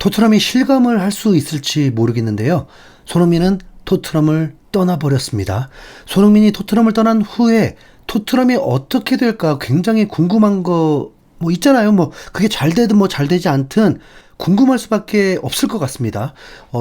토트넘이 실감을 할 수 있을지 모르겠는데요. 손흥민은 토트넘을 떠나버렸습니다. 손흥민이 토트넘을 떠난 후에 토트넘이 어떻게 될까 굉장히 궁금한 거 있잖아요. 그게 잘 되든 잘 되지 않든 궁금할 수밖에 없을 것 같습니다.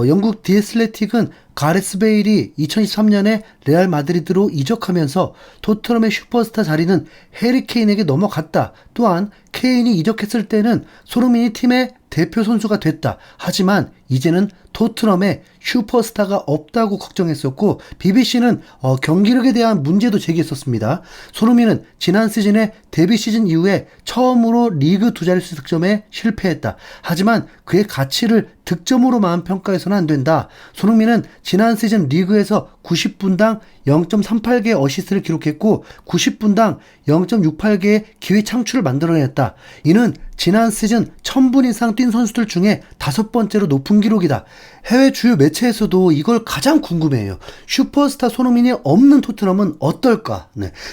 영국 디애슬레틱은 가레스 베일이 2023년에 레알 마드리드로 이적하면서 토트넘의 슈퍼스타 자리는 해리 케인에게 넘어갔다. 또한 케인이 이적했을 때는 손흥민이 팀의 대표 선수가 됐다. 하지만 이제는 토트넘에 슈퍼스타가 없다고 걱정했었고, BBC는 경기력에 대한 문제도 제기했었습니다. 손흥민은 지난 시즌에 데뷔 시즌 이후에 처음으로 리그 두 자릿수 득점에 실패했다. 하지만 그의 가치를 득점으로만 평가해서는 안 된다. 손흥민은 지난 시즌 리그에서 90분당 0.38개의 어시스트를 기록했고 90분당 0.68개의 기회 창출을 만들어냈다. 이는 지난 시즌 1000분 이상 뛴 선수들 중에 5번째로 높은 기록이다. 해외 주요 매체에서도 이걸 가장 궁금해해요. 슈퍼스타 손흥민이 없는 토트넘은 어떨까?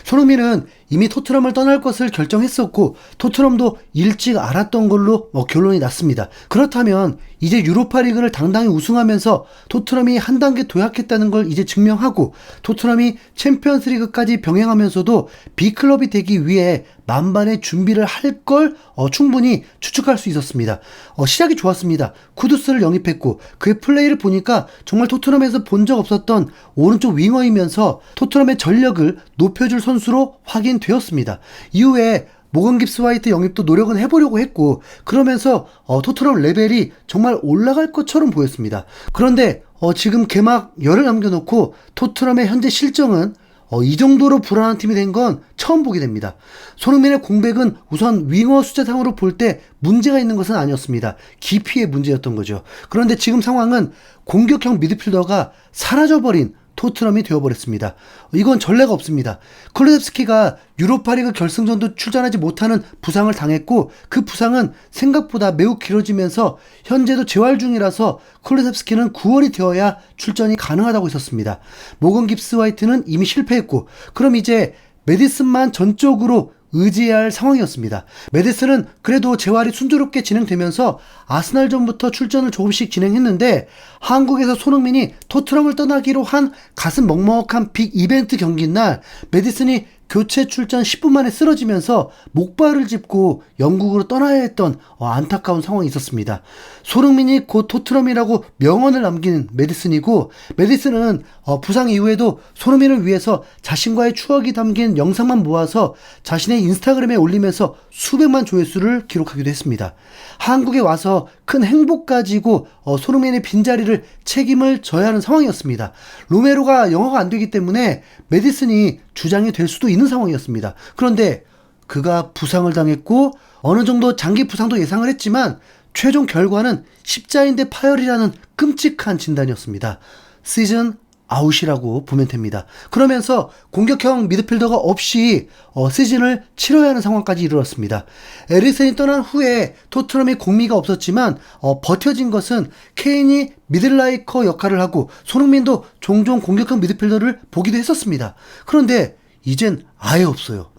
손흥민은 이미 토트넘을 떠날 것을 결정했었고 토트넘도 일찍 알았던 걸로 결론이 났습니다. 그렇다면 이제 유로파리그를 당당히 우승하면서 토트넘이 한 단계 도약했다는 걸 이제 증명하고 토트넘이 챔피언스리그까지 병행하면서도 B클럽이 되기 위해 만반의 준비를 할 걸 충분히 추측할 수 있었습니다. 시작이 좋았습니다. 쿠두스를 영입했고 그의 플레이를 보니까 정말 토트넘에서 본 적 없었던 오른쪽 윙어이면서 토트넘의 전력을 높여줄 선수로 확인되었습니다. 이후에 모건 깁스 화이트 영입도 노력은 해보려고 했고 그러면서 토트넘 레벨이 정말 올라갈 것처럼 보였습니다. 그런데 지금 개막 열을 남겨놓고 토트넘의 현재 실정은 이 정도로 불안한 팀이 된 건 처음 보게 됩니다. 손흥민의 공백은 우선 윙어 숫자상으로 볼 때 문제가 있는 것은 아니었습니다. 깊이의 문제였던 거죠. 그런데 지금 상황은 공격형 미드필더가 사라져버린 토트넘이 되어버렸습니다. 이건 전례가 없습니다. 쿨루셉스키가 유로파리그 결승전도 출전하지 못하는 부상을 당했고 그 부상은 생각보다 매우 길어지면서 현재도 재활 중이라서 쿨루셉스키는 9월이 되어야 출전이 가능하다고 했었습니다. 모건 깁스 화이트는 이미 실패했고 그럼 이제 메디슨만 전적으로 의지해야 할 상황이었습니다. 메디슨은 그래도 재활이 순조롭게 진행되면서 아스날전부터 출전을 조금씩 진행했는데 한국에서 손흥민이 토트넘을 떠나기로 한 가슴 먹먹한 빅 이벤트 경기인 날 메디슨이 교체 출전 10분 만에 쓰러지면서 목발을 짚고 영국으로 떠나야 했던 안타까운 상황이 있었습니다. 손흥민이 곧 토트넘이라고 명언을 남긴 메디슨이고 메디슨은 부상 이후에도 손흥민을 위해서 자신과의 추억이 담긴 영상만 모아서 자신의 인스타그램에 올리면서 수백만 조회수를 기록하기도 했습니다. 한국에 와서 큰 행복 가지고 손흥민의 빈자리를 책임을 져야 하는 상황이었습니다. 로메로가 영어가 안 되기 때문에 메디슨이 주장이 될 수도 있는 상황이었습니다. 그런데 그가 부상을 당했고 어느 정도 장기 부상도 예상을 했지만 최종 결과는 십자인대 파열이라는 끔찍한 진단이었습니다. 시즌 아웃이라고 보면 됩니다. 그러면서 공격형 미드필더가 없이 시즌을 치러야 하는 상황까지 이르렀습니다. 에리슨이 떠난 후에 토트넘이 공미가 없었지만 버텨진 것은 케인이 미들라이커 역할을 하고 손흥민도 종종 공격형 미드필더를 보기도 했었습니다. 그런데 이젠 아예 없어요.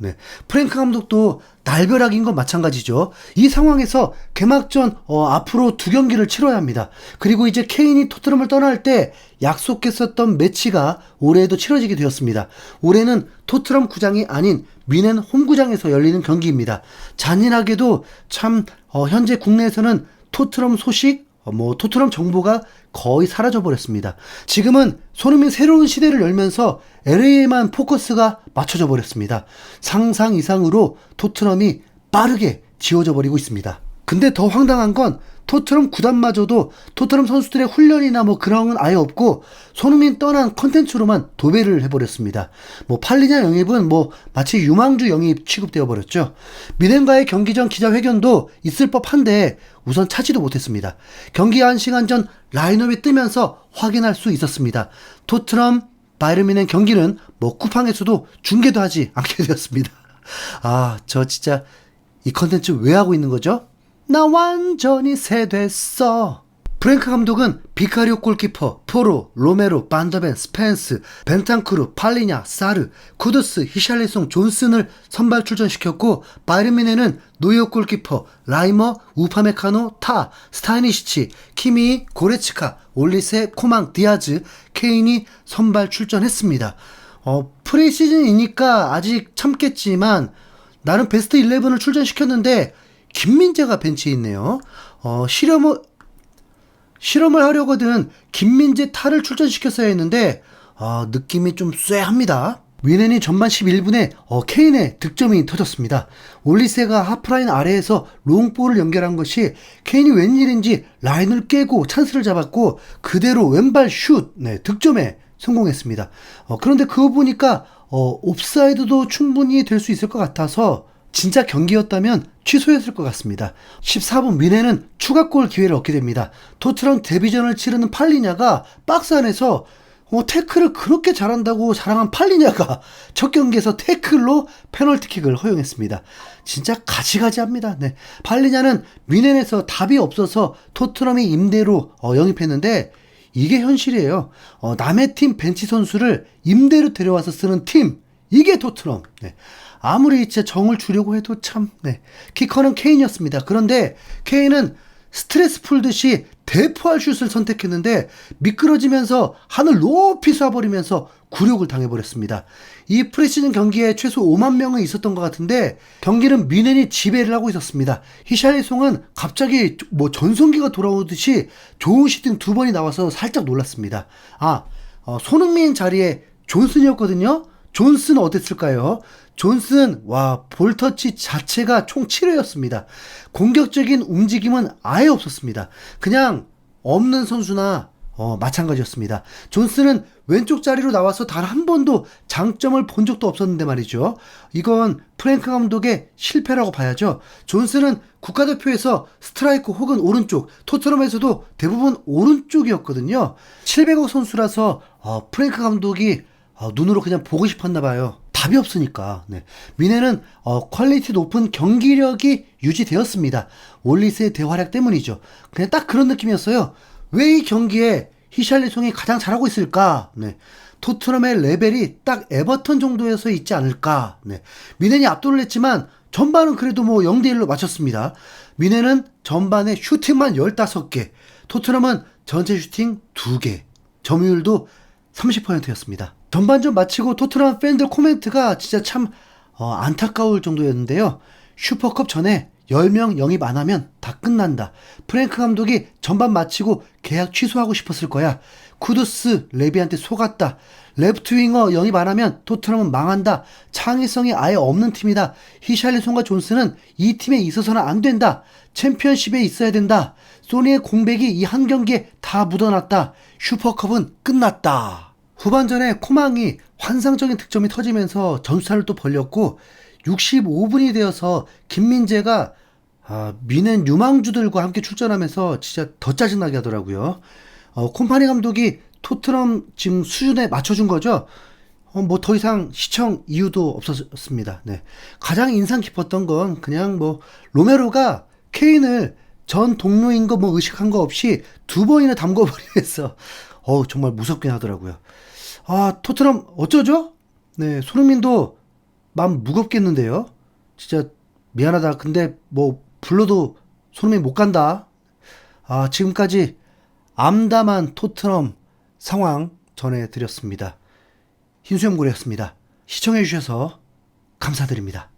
프랭크 감독도 날벼락인 건 마찬가지죠. 이 상황에서 개막전 앞으로 2경기를 치러야 합니다. 그리고 이제 케인이 토트넘을 떠날 때 약속했었던 매치가 올해에도 치러지게 되었습니다. 올해는 토트넘 구장이 아닌 뮌헨 홈구장에서 열리는 경기입니다. 잔인하게도 참 현재 국내에서는 토트넘 소식 토트넘 정보가 거의 사라져버렸습니다. 지금은 손흥민 새로운 시대를 열면서 LA에만 포커스가 맞춰져 버렸습니다. 상상 이상으로 토트넘이 빠르게 지워져 버리고 있습니다. 근데 더 황당한 건 토트넘 구단마저도 토트넘 선수들의 훈련이나 그런 건 아예 없고 손흥민 떠난 컨텐츠로만 도배를 해버렸습니다. 팔리냐 영입은 마치 유망주 영입 취급되어 버렸죠. 뮌헨과의 경기 전 기자회견도 있을 법한데 우선 차지도 못했습니다. 경기 1시간 전 라인업이 뜨면서 확인할 수 있었습니다. 토트넘 바이에른 뮌헨 경기는 쿠팡에서도 중계도 하지 않게 되었습니다. 저 진짜 이 컨텐츠 왜 하고 있는 거죠? 나 완전히 새 됐어. 프랭크 감독은 비카리오 골키퍼, 포로, 로메로, 반더벤, 스펜스, 벤탄쿠르, 팔리냐, 사르, 쿠두스, 히샬리송, 존슨을 선발 출전시켰고 바이에른 뮌헨은 노이어 골키퍼, 라이머, 우파메카노, 타, 스타니시치, 키미, 고레츠카, 올리세, 코망, 디아즈, 케인이 선발 출전했습니다. 프리시즌이니까 아직 참겠지만 나는 베스트 11을 출전시켰는데 김민재가 벤치에 있네요. 실험을 하려거든 김민재 타를 출전시켰어야 했는데 느낌이 좀 쎄합니다. 뮌헨이 전반 11분에 케인의 득점이 터졌습니다. 올리세가 하프라인 아래에서 롱볼을 연결한 것이 케인이 웬일인지 라인을 깨고 찬스를 잡았고 그대로 왼발 슛 득점에 성공했습니다. 그런데 그거 보니까 옵사이드도 충분히 될 수 있을 것 같아서 진짜 경기였다면 취소했을 것 같습니다. 14분 뮌헨은 추가골 기회를 얻게 됩니다. 토트넘 데뷔전을 치르는 팔리냐가 박스 안에서 태클을 그렇게 잘한다고 자랑한 팔리냐가 첫 경기에서 태클로 페널티킥을 허용했습니다. 진짜 가지가지합니다. 네. 팔리냐는 뮌헨에서 답이 없어서 토트넘이 임대로 영입했는데 이게 현실이에요. 남의 팀 벤치 선수를 임대로 데려와서 쓰는 팀, 이게 토트넘. 네. 아무리 진짜 정을 주려고 해도 참. 키커는 케인이었습니다. 그런데 케인은 스트레스 풀듯이 대포할 슛을 선택했는데 미끄러지면서 하늘 높이 쏴버리면서 굴욕을 당해버렸습니다. 이 프리시즌 경기에 최소 5만 명은 있었던 것 같은데 경기는 뮌헨이 지배를 하고 있었습니다. 히샬리송은 갑자기 전성기가 돌아오듯이 좋은 슈팅 2번이 나와서 살짝 놀랐습니다. 손흥민 자리에 존슨이었거든요. 존슨 어땠을까요? 존슨 볼터치 자체가 총 7회였습니다. 공격적인 움직임은 아예 없었습니다. 그냥 없는 선수나 마찬가지였습니다. 존슨은 왼쪽 자리로 나와서 단 한 번도 장점을 본 적도 없었는데 말이죠. 이건 프랭크 감독의 실패라고 봐야죠. 존슨은 국가대표에서 스트라이커 혹은 오른쪽, 토트넘에서도 대부분 오른쪽이었거든요. 700억 선수라서 프랭크 감독이 눈으로 그냥 보고 싶었나 봐요. 답이 없으니까. 뮌헨은 퀄리티 높은 경기력이 유지되었습니다. 올리스의 대활약 때문이죠. 그냥 딱 그런 느낌이었어요. 왜 이 경기에 히샬리송이 가장 잘하고 있을까? 토트넘의 레벨이 딱 에버턴 정도에서 있지 않을까? 뮌헨이 압도를 했지만 전반은 그래도 0대1로 맞췄습니다. 뮌헨은 전반에 슈팅만 15개, 토트넘은 전체 슈팅 2개, 점유율도 30%였습니다. 전반전 마치고 토트넘 팬들 코멘트가 진짜 참 안타까울 정도였는데요. 슈퍼컵 전에 10명 영입 안 하면 다 끝난다. 프랭크 감독이 전반 마치고 계약 취소하고 싶었을 거야. 쿠두스, 레비한테 속았다. 레프트 윙어 영입 안 하면 토트넘은 망한다. 창의성이 아예 없는 팀이다. 히샬리송과 존슨은 이 팀에 있어서는 안 된다. 챔피언십에 있어야 된다. 소니의 공백이 이 한 경기에 다 묻어났다. 슈퍼컵은 끝났다. 후반전에 코망이 환상적인 득점이 터지면서 점수차를 또 벌렸고 65분이 되어서 김민재가 뮌헨 유망주들과 함께 출전하면서 진짜 더 짜증나게 하더라고요. 콤파니 감독이 토트넘 지금 수준에 맞춰준 거죠. 더 이상 시청 이유도 없었습니다. 가장 인상 깊었던 건 그냥 로메로가 케인을 전 동료인 거 의식한 거 없이 2번이나 담궈버리면서 정말 무섭긴 하더라고요. 토트넘 어쩌죠? 손흥민도 마음 무겁겠는데요. 진짜 미안하다. 근데 불러도 손흥민 못 간다. 지금까지 암담한 토트넘 상황 전해드렸습니다. 흰수염고래였습니다. 시청해주셔서 감사드립니다.